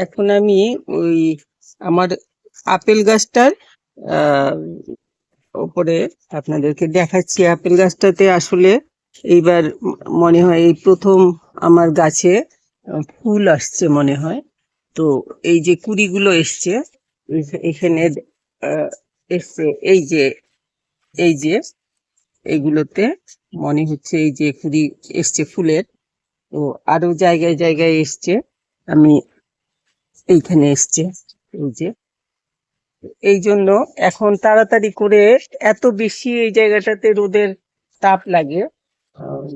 এখন আমি ওই আমার আপেল গাছটার উপরে আপনাদেরকে দেখাচ্ছি। আপেল গাছটাতে আসলে এইবার মনে হয় এই প্রথম আমার গাছে ফুল আসছে মনে হয়। তো এই যে কুড়িগুলো এসছে এখানে এসছে, এই যে এইগুলোতে মনে হচ্ছে এই যে কুড়ি এসছে ফুলের। তো আরো জায়গায় জায়গায় এসছে, আমি এইখানে এসছে এই যে। এই জন্য এখন তাড়াতাড়ি করে, এত বেশি এই জায়গাটাতে রোদের তাপ লাগে,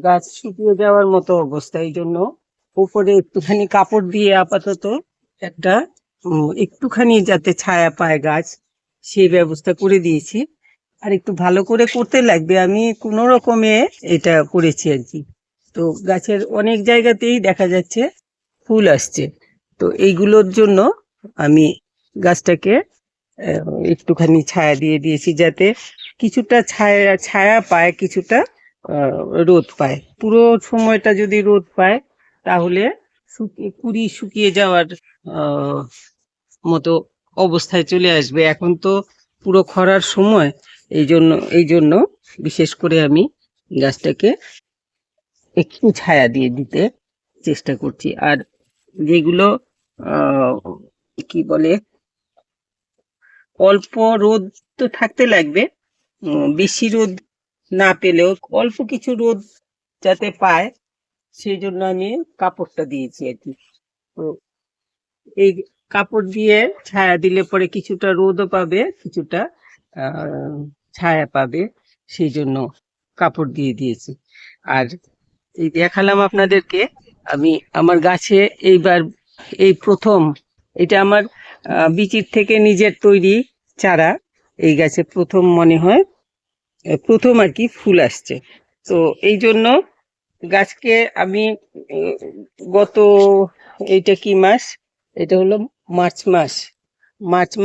গাছ শুকিয়ে যাওয়ার মতো অবস্থা। এই জন্য উপরে একটুখানি কাপড় দিয়ে আপাতত একটা একটুখানি যাতে ছায়া পায় গাছ, সেই ব্যবস্থা করে দিয়েছি। আর একটু ভালো করে করতে লাগবে, আমি কোনো রকমে এটা করেছি আর কি। তো গাছের অনেক জায়গাতেই দেখা যাচ্ছে ফুল আসছে। তো এইগুলোর জন্য আমি গাছটাকে একটুখানি ছায়া দিয়ে দিয়েছি, যাতে কিছুটা ছায়া ছায়া পায়, কিছুটা রোদ পায়। পুরো সময়টা যদি রোদ পায় তাহলে কুড়ি শুকিয়ে যাওয়ার মতো অবস্থায় চলে আসবে। এখন তো পুরো খরার সময়, এই জন্য বিশেষ করে আমি গাছটাকে একটু ছায়া দিয়ে দিতে চেষ্টা করছি। আর যেগুলো কি বলে, অল্প রোদ তো থাকতে লাগবে, বেশি রোদ না পেলেও অল্প কিছু রোদ যাতে পায়, সেই জন্য আমি কাপড়টা দিয়েছি আর কি। তো এই কাপড় দিয়ে ছায়া দিলে পরে কিছুটা রোদও পাবে, কিছুটা ছায়া পাবে, সেই জন্য কাপড় দিয়ে দিয়েছি। আর এই দেখালাম আপনাদেরকে আমি আমার গাছে এইবার এই প্রথম, এটা আমার বিচির থেকে নিজের তৈরি চারা। এই গাছে প্রথম মনে হয়, প্রথম আর কি ফুল আসছে। তো এই জন্য গাছকে আমি গত, এইটা কি মাস, এটা হলো মার্চ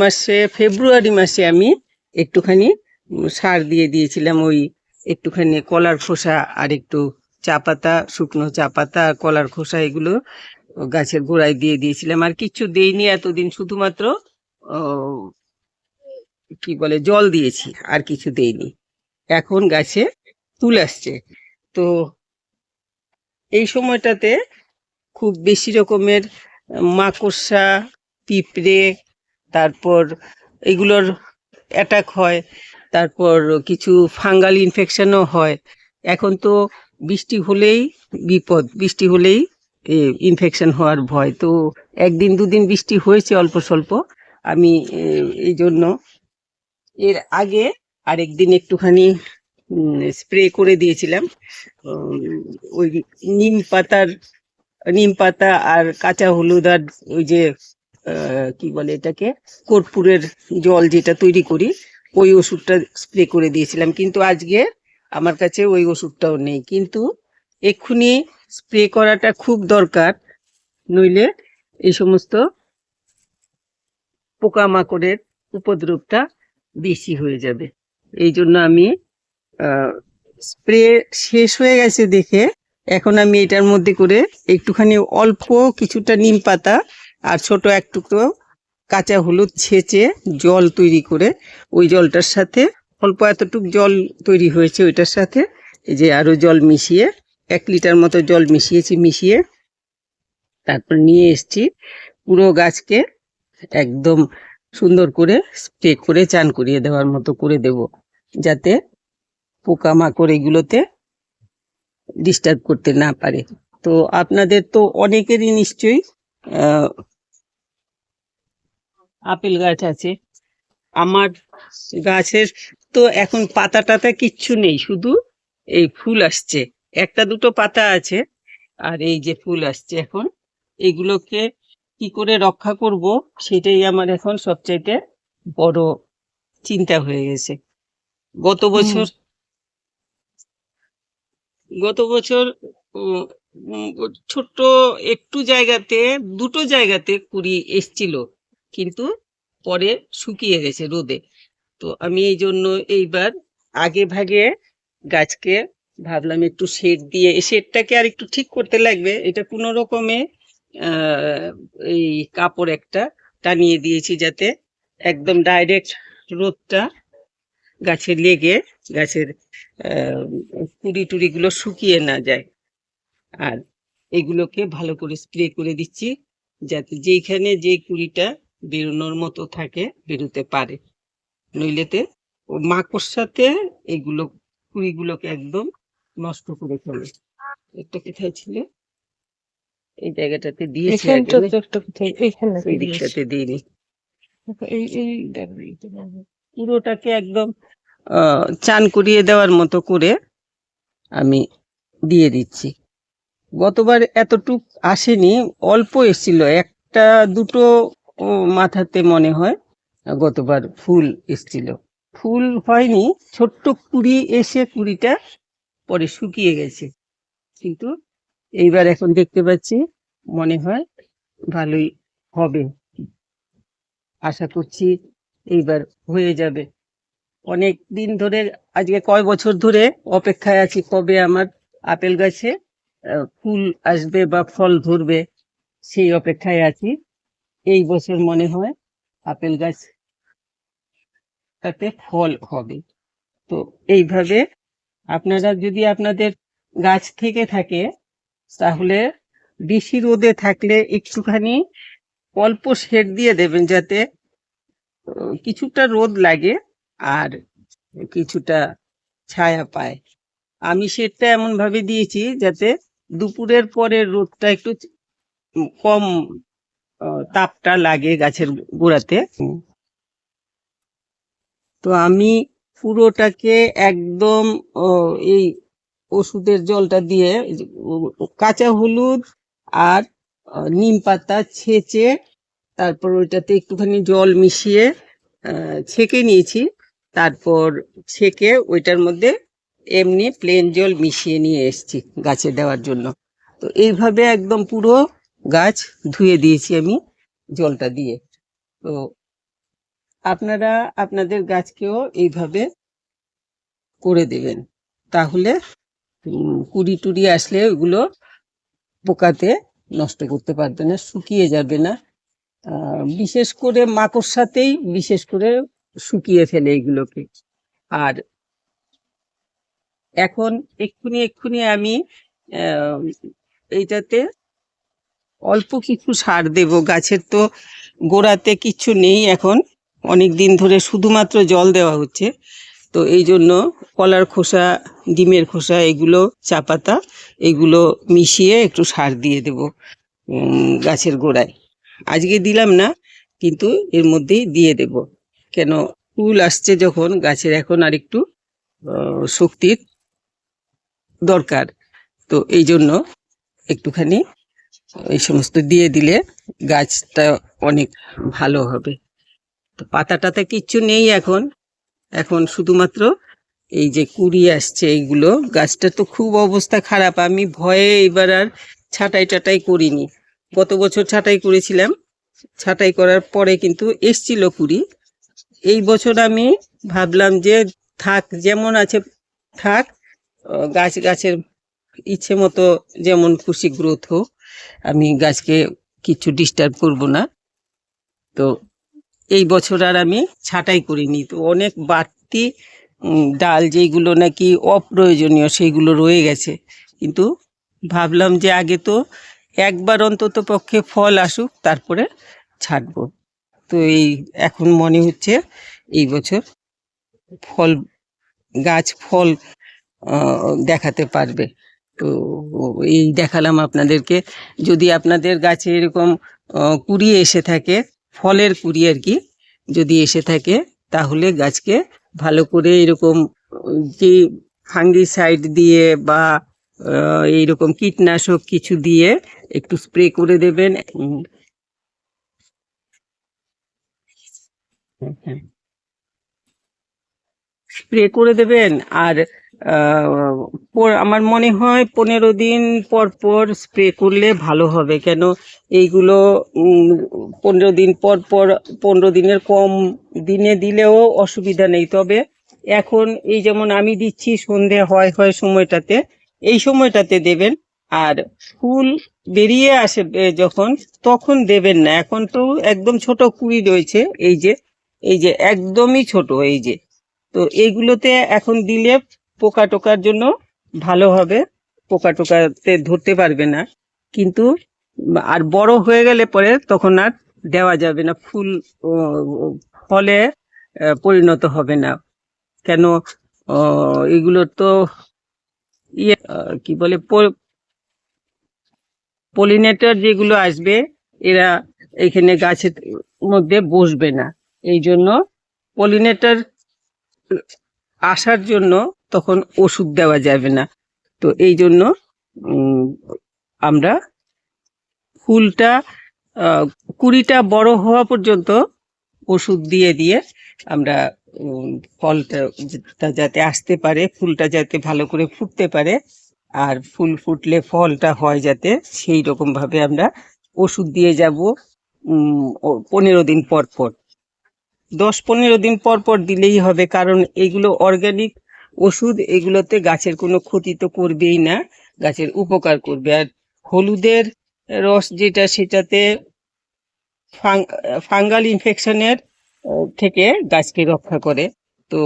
মাসে, ফেব্রুয়ারি মাসে আমি একটুখানি সার দিয়ে দিয়েছিলাম। ওই একটুখানি কলার খোসা আর একটু চা পাতা, শুকনো চা পাতা আর কলার খোসা, এগুলো গাছের গোড়ায় দিয়ে দিয়েছিলাম। আর কিচ্ছু দেইনি এতদিন, শুধুমাত্র কি বলে জল দিয়েছি, আর কিছু দেইনি। এখন গাছে ফুল আসছে। তো এই সময়টাতে খুব বেশি রকমের মাকড়সা, পিঁপড়ে, তারপর এগুলোর অ্যাটাক হয়, তারপর কিছু ফাঙ্গাল ইনফেকশনও হয়। এখন তো বৃষ্টি হলেই বিপদ, বৃষ্টি হলেই ইনফেকশন হওয়ার ভয়। তো একদিন দুদিন বৃষ্টি হয়েছে অল্প স্বল্প, আমি এই জন্য এর আগে আরেকদিন একটুখানি স্প্রে করে দিয়েছিলাম ওই নিম পাতা আর কাঁচা হলুদ আর ওই যে কি বলে এটাকে, কর্পূরের জল যেটা তৈরি করি, ওই ওষুধটা স্প্রে করে দিয়েছিলাম। কিন্তু আজকে আমার কাছে ওই ওষুধটাও নেই। কিন্তু এক্ষুনি স্প্রে করাটা খুব দরকার, নইলে এই সমস্ত পোকামাকড়ের উপদ্রবটা বেশি হয়ে যাবে। এই জন্য আমি স্প্রে শেষ হয়ে গেছে দেখে এখন আমি এটার মধ্যে করে একটুখানি অল্প কিছুটা নিম পাতা আর ছোট এক টুকরো কাঁচা হলুদ ছেঁচে জল তৈরি করে, ওই জলটার সাথে অল্প এতটুক জল তৈরি হয়েছে, ওইটার সাথে এই যে আরো জল মিশিয়ে 1 লিটার মতো জল মিশিয়ে তারপর নিয়ে এসছি। পুরো গাছকে একদম সুন্দর করে স্প্রে করে চান করিয়ে দেওয়ার মতো করে দেব, যাতে পোকামাকড় এগুলোতে ডিস্টার্ব করতে না পারে। তো আপনাদের তো অনেকেরই নিশ্চয়ই আপেল গাছ আছে। আমার গাছের তো এখন পাতা টাতা কিচ্ছু নেই, শুধু এই ফুল আসছে, একটা দুটো পাতা আছে আর এই যে ফুল আসছে। এখন এগুলোকে কি করে রক্ষা করব, সেটাই আমার এখন সবচাইতে বড় চিন্তা হয়ে গেছে। গত বছর ছোট্ট একটু জায়গাতে, দুটো জায়গাতে কুড়ি এসছিল, কিন্তু পরে শুকিয়ে গেছে রোদে। তো আমি এই জন্য এইবার আগে ভাগে গাছকে ভাবলাম একটু শেড দিয়ে, শেডটাকে আর একটু ঠিক করতে লাগবে। এটা কোনো রকমে আহ, এই কাপড় একটা টানিয়ে দিয়েছি যাতে একদম ডাইরেক্ট রোদটা গাছে লেগে গাছের আহ, কুড়ি টুড়ি গুলো শুকিয়ে না যায়। আর এগুলোকে ভালো করে স্প্রে করে দিচ্ছি যাতে যেখানে যে কুড়িটা বেরোনোর মতো থাকে বেরোতে পারে, নইলেতে ও মাকড়সাতে এগুলো কুড়িগুলোকে একদম নষ্ট করে ফেলে। একটা কোথায় ছিল, এই জায়গাটাতে দিয়েছি আগে, এখানটা তো একটা কোথায় এইখানে ওই দিয়েছি। দিকটাতে দিইনি। এই এই দেখো, এইটা দেখো। পুরোটাকে একদম চান করিয়ে দেওয়ার মতো করে আমি দিয়ে দিচ্ছি। গতবার এতটুক আসেনি, অল্প এসেছিল, একটা দুটো মাথাতে মনে হয় গতবার ফুল এসেছিল। ফুল হয়নি, ছোট্ট কুড়ি এসে কুড়িটা পরে শুকিয়ে গেছে, কিন্তু এইবার এখন দেখতে পাচ্ছি মনে হয় ভালোই হবে, আশা করছি এইবার হয়ে যাবে। অনেক দিন ধরে, আজকে কয় বছর ধরে অপেক্ষায় আছি কবে আমার আপেল গাছে ফুল আসবে বা ফল ধরবে, সেই অপেক্ষায় আছি। এই বছর মনে হয় আপেল গাছ তাতে ফল হবে। তো এইভাবে আপনারা যদি আপনাদের গাছ থেকে থাকে তাহলে বেশি রোদে থাকলে একটুখানি অল্প শেড দিয়ে দেবেন যাতে কিছুটা রোদ লাগে আর কিছুটা ছায়া পায়। আমি শেডটা এমন ভাবে দিয়েছি যাতে দুপুরের পরে রোদটা একটু কম তাপটা লাগে গাছের গোড়াতে। তো আমি পুরোটাকে একদম এই ওষুধের জলটা দিয়ে কাঁচা হলুদ আর নিম পাতা ছেঁচে তারপর ওইটাতে একটুখানি জল মিশিয়ে ছেঁকে নিয়েছি, তারপর ছেঁকে ওইটার মধ্যে এমনি প্লেন জল মিশিয়ে নিয়ে এসেছি গাছে দেওয়ার জন্য। তো এইভাবে একদম পুরো গাছ ধুয়ে দিয়েছি আমি জলটা দিয়ে। তো আপনারা আপনাদের গাছকেও এইভাবে করে দেবেন, তাহলে কুড়ি টুড়ি আসলে ওগুলো পোকাতে নষ্ট করতে পারবে না, শুকিয়ে যাবে না। বিশেষ করে মাকড়সাতেই বিশেষ করে শুকিয়ে ফেলে এগুলোকে। আর এখন এক্ষুনি এক্ষুনি আমি এইটাতে অল্প কিছু সার দেব, গাছের তো গোড়াতে কিচ্ছু নেই এখন, অনেক দিন ধরে শুধুমাত্র জল দেওয়া হচ্ছে। তো এই জন্য কলার খোসা, ডিমের খোসা, এগুলো চা পাতা, এগুলো মিশিয়ে একটু সার দিয়ে দেব গাছের গোড়ায়। আজকে দিলাম না, কিন্তু এর মধ্যেই দিয়ে দেব, কেন ফুল আসছে যখন গাছের এখন আর একটু শক্তির দরকার। তো এই জন্য একটুখানি এই সমস্ত দিয়ে দিলে গাছটা অনেক ভালো হবে। তো পাতা টাতা কিচ্ছু নেই এখন, এখন শুধুমাত্র এই যে কুড়ি আসছে এইগুলো। গাছটা তো খুব অবস্থা খারাপ, আমি ভয়ে এবার আর ছাঁটাই টাটাই করিনি। গত বছর ছাঁটাই করেছিলাম, ছাঁটাই করার পরে কিন্তু এসছিল কুড়ি। এই বছর আমি ভাবলাম যে থাক, যেমন আছে থাক, গাছের ইচ্ছে মতো যেমন খুশি গ্রোথ হোক, আমি গাছকে কিছু ডিস্টার্ব করব না। তো এই বছর আর আমি ছাঁটাই করিনি। তো অনেক বাড়তি ডাল যেগুলো নাকি অপ্রয়োজনীয় সেইগুলো রয়ে গেছে, কিন্তু ভাবলাম যে আগে তো একবার অন্তত পক্ষে ফল আসুক তারপরে ছাড়বো। তো এই এখন মনে হচ্ছে এই বছর ফল, গাছ ফল দেখাতে পারবে। তো এই দেখালাম আপনাদেরকে। যদি আপনাদের গাছে এরকম কুড়ি এসে থাকে, ফলের কুড়ি আর কি, যদি এসে থাকে তাহলে গাছকে ভালো করে এরকম যে ফাঙ্গিসাইড দিয়ে বা এইরকম কীটনাশক কিছু দিয়ে একটু স্প্রে করে দেবেন। স্প্রে করে দেবেন। আর আমার মনে হয় 15 দিন পর পর স্প্রে করলে ভালো হবে, কেন এইগুলো 15 দিন পর পর, 15 দিনের কম দিনে দিলেও অসুবিধা নেই। তবে এখন এই যেমন আমি দিচ্ছি সন্ধে হয় হয় সময়টাতে, এই সময়টাতে দেবেন। আর ফুল বেরিয়ে আসে যখন, তখন দেবেন না। এখন তো একদম ছোট কুড়ি রয়েছে, এই যে একদমই ছোট, এই যে। তো এইগুলোতে এখন দিলে পোকা টোকার জন্য ভালো হবে, পোকা টোকাতে ধরতে পারবে না। কিন্তু আর বড় হয়ে গেলে পরে তখন আর দেওয়া যাবে না, ফুল ফলে পরিণত হবে না। কেন এগুলো তো কি বলে, পলিনেটর যেগুলো আসবে, এরা এখানে গাছের মধ্যে বসবে না। এই জন্য পলিনেটর আসার জন্য তখন ওষুধ দেওয়া যাবে না। তো এই জন্য উম, আমরা ফুলটা কুড়িটা বড় হওয়া পর্যন্ত ওষুধ দিয়ে দিয়ে আমরা ফলটা যাতে আসতে পারে, ফুলটা যাতে ভালো করে ফুটতে পারে, আর ফুল ফুটলে ফলটা হয় যাতে, সেই রকম ভাবে আমরা ওষুধ দিয়ে যাব 15 দিন পর পর। 10-15 দিন পর পর দিলেই হবে, কারণ এগুলো অর্গানিক ওষুধ, এগুলোতে গাছের কোনো ক্ষতি তো করবেই না, গাছের উপকার করবে। আর হলুদের রস যেটা, সেটাতে ফাঙ্গাল ইনফেকশনের থেকে গাছকে রক্ষা করে। তো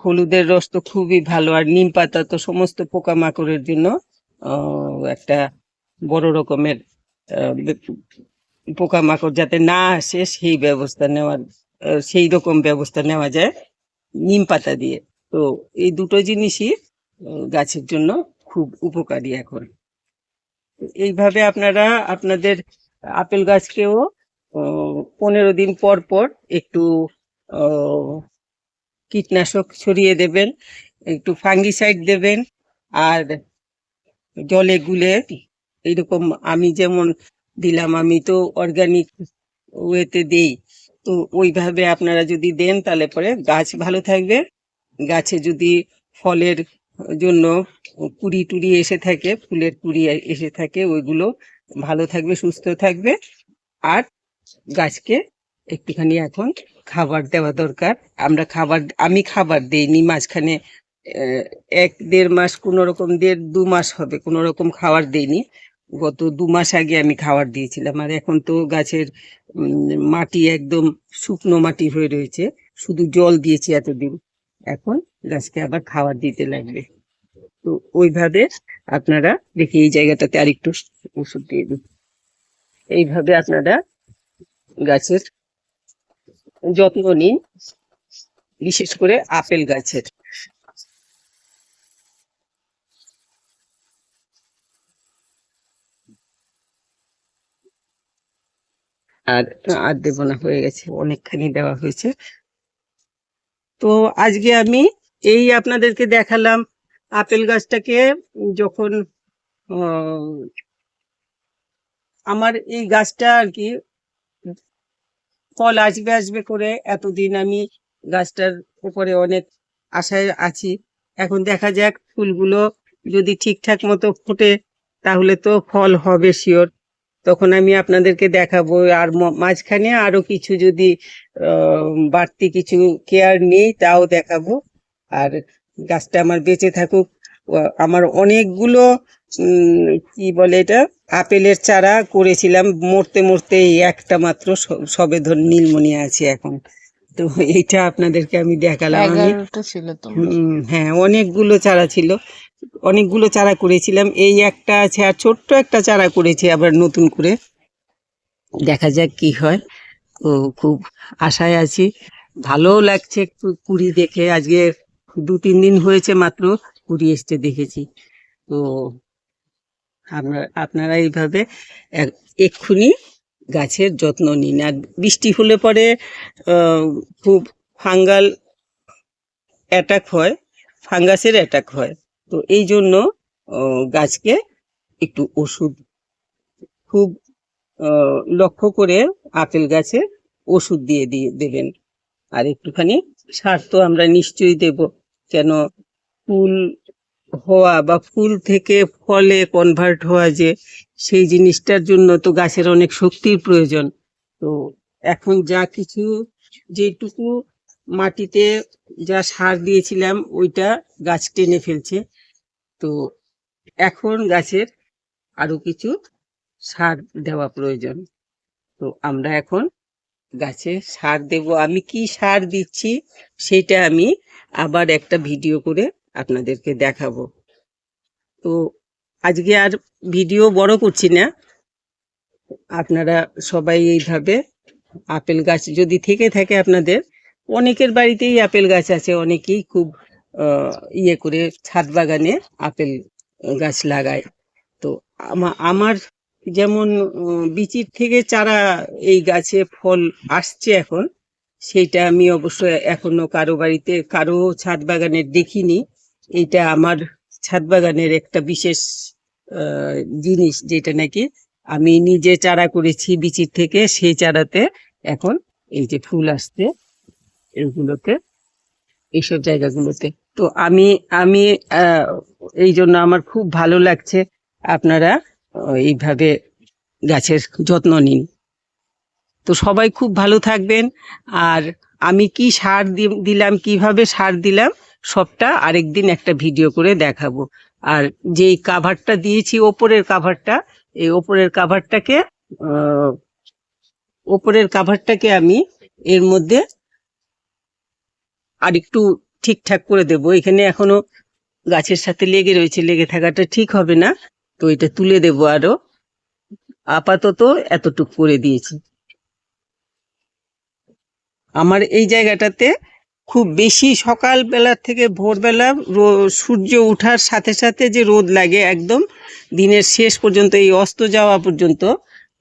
হলুদের রস তো খুবই ভালো। আর নিম পাতা তো সমস্ত পোকামাকড়ের জন্য একটা বড় রকমের পোকামাকড় যাতে না আসে সেই রকম ব্যবস্থা নেওয়া যায় নিম পাতা দিয়ে। তো এই দুটো জিনিসই গাছের জন্য খুব উপকারী এখন। এইভাবে আপনারা আপনাদের আপেল গাছকেও 15 দিন পর পর একটু কীটনাশক ছড়িয়ে দেবেন, একটু ফাঙ্গিসাইড দেবেন, আর জলে গুলে এইরকম আমি যেমন দিলাম, আমি তো অর্গানিক ওয়েতে দেই, তো ওইভাবে আপনারা যদি দেন তাহলে পরে গাছ ভালো থাকবে। গাছে যদি ফলের জন্য কুড়ি টুড়ি এসে থাকে, ফুলের কুড়ি এসে থাকে, ওইগুলো ভালো থাকবে, সুস্থ থাকবে। আর গাছকে একটুখানি এখন খাবার দেওয়া দরকার। আমি খাবার দেইনি মাঝখানে 1-1.5 মাস, কোনো রকম 1.5-2 মাস হবে কোনো রকম খাবার দেইনি। গত 2 মাস আগে আমি খাবার দিয়েছিলাম। আর এখন তো গাছের মাটি একদম শুকনো মাটি হয়ে রয়েছে, শুধু জল দিয়েছি এতদিন, এখন গাছকে আবার খাবার দিতে লাগবে। তো ওইভাবে আপনারা দেখি, এই জায়গাটাতে আরেকটু ওষুধ দিয়ে দিন। এইভাবে আপনারা গাছের যত্ন নিন, বিশেষ করে আপেল গাছের। আর আর দেবো না, হয়ে গেছে, অনেকখানি দেওয়া হয়েছে। তো আজকে আমি এই আপনাদেরকে দেখালাম আপেল গাছটাকে যখন আমার এই গাছটা আর কি ফল আসবে আসবে করে এতদিন আমি গাছটার উপরে অনেক আশায় আছি। এখন দেখা যাক ফুলগুলো যদি ঠিকঠাক মতো ফোটে তাহলে তো ফল হবে শিওর, তখন আমি আপনাদেরকে দেখাবো। আর মাঝখানে আরো কিছু যদি বাড়তি কিছু কেয়ার নিই তাও দেখাবো। আর গাছটা আমার বেঁচে থাকুক। আমার অনেকগুলো কি বলে এটা, আপেলের চারা করেছিলাম, মরতে মরতে এই একটা মাত্র সবেধন নীলমণি আছে এখন। তো এইটা আপনাদেরকে আমি দেখালাম। আমি 11টা ছিল তো। হ্যাঁ, অনেকগুলো চারা করেছিলাম, এই একটা আছে, আর ছোট্ট একটা চারা করেছি আবার নতুন করে, দেখা যাক কি হয়। তো খুব আশায় আছি, ভালোও লাগছে কুড়ি দেখে। আজকে 2-3 দিন হয়েছে মাত্র কুড়ি এসছে দেখেছি। তো আপনারা এইভাবে এক্ষুনি গাছের যত্ন নিন। আর বৃষ্টি হলে পরে খুব ফাঙ্গাল অ্যাটাক হয়, ফাঙ্গাসের অ্যাটাক হয়। তো এই জন্য গাছকে একটু ওষুধ খুব লক্ষ্য করে আপেল গাছে ওষুধ দিয়ে দেবেন। আর একটুখানি সার তো আমরা নিশ্চয়ই দেব, কেন ফুল হওয়া বা ফুল থেকে ফলে কনভার্ট হওয়া, যে সেই জিনিসটার জন্য তো গাছের অনেক শক্তির প্রয়োজন। তো এখন যা কিছু যেটুকু মাটিতে যা সার দিয়েছিলাম ওইটা গাছ টেনে ফেলছে। তো এখন গাছের আরো কিছু সার দেওয়া প্রয়োজন। তো আমরা এখন গাছে সার দেব। আমি কি সার দিচ্ছি সেটা আমি আবার একটা ভিডিও করে আপনাদেরকে দেখাবো। তো আজকে আর ভিডিও বড় করছি না। আপনারা সবাই এইভাবে আপেল গাছ যদি থেকে থাকে আপনাদের, অনেকের বাড়িতেই আপেল গাছ আছে, অনেকেই খুব ইয়ে করে ছাদ বাগানে আপেল গাছ লাগায়। তো আমার যেমন বিচির থেকে চারা এই গাছে ফল আসছে এখন, সেইটা আমি অবশ্য এখনো কারো বাড়িতে কারো ছাদ বাগানের দেখিনি। এটা আমার ছাদ বাগানের একটা বিশেষ জিনিস, যেটা নাকি আমি নিজে চারা করেছি বিচির থেকে। সেই চারাতে এখন এই যে ফুল আসছে এগুলোতে, এইসব জায়গাগুলোতে। তো আমি আমি এই জন্য আমার খুব ভালো লাগছে। আপনারা এইভাবে গাছের যত্ন নিন। তো সবাই খুব ভালো থাকবেন। আর আমি কি সার দিলাম, কিভাবে সার দিলাম, সবটা আরেকদিন একটা ভিডিও করে দেখাবো। আর যেই কাভারটা দিয়েছি, ওপরের কাভারটা, এই ওপরের কাভারটাকে আমি এর মধ্যে আর একটু ঠিকঠাক করে দেব। এখানে এখনো গাছের সাথে লেগে রয়েছে, লেগে থাকাটা ঠিক হবে না, তো এটা তুলে দেব। আরো আপাতত এতটুকু করে দিয়েছি। আমার এই জায়গাটাতে খুব বেশি সকালবেলা থেকে ভোরবেলা সূর্য ওঠার সাথে সাথে যে রোদ লাগে, একদম দিনের শেষ পর্যন্ত, এই অস্ত যাওয়া পর্যন্ত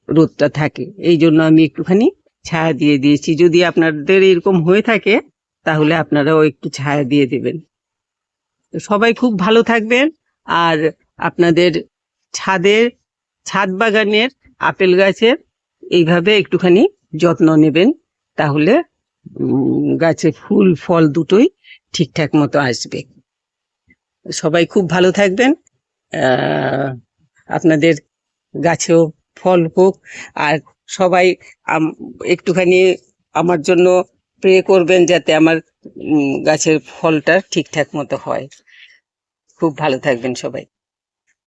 রোদটা থাকে। এই জন্য আমি একটুখানি ছায়া দিয়ে দিয়েছি। যদি আপনাদের এরকম হয়ে থাকে তাহলে আপনারাও একটু ছায়া দিয়ে দেবেন। তো সবাই খুব ভালো থাকবেন। আর আপনাদের ছাদ বাগানের আপেল গাছের এইভাবে একটুখানি যত্ন নেবেন, তাহলে গাছে ফুল ফল দুটোই ঠিকঠাক মতো আসবে। সবাই খুব ভালো থাকবেন। আপনাদের গাছেও ফল হোক। আর সবাই একটুখানি আমার জন্য প্রে করবেন, যাতে আমার গাছের ফলটা ঠিকঠাক মতো হয়। খুব ভালো থাকবেন সবাই।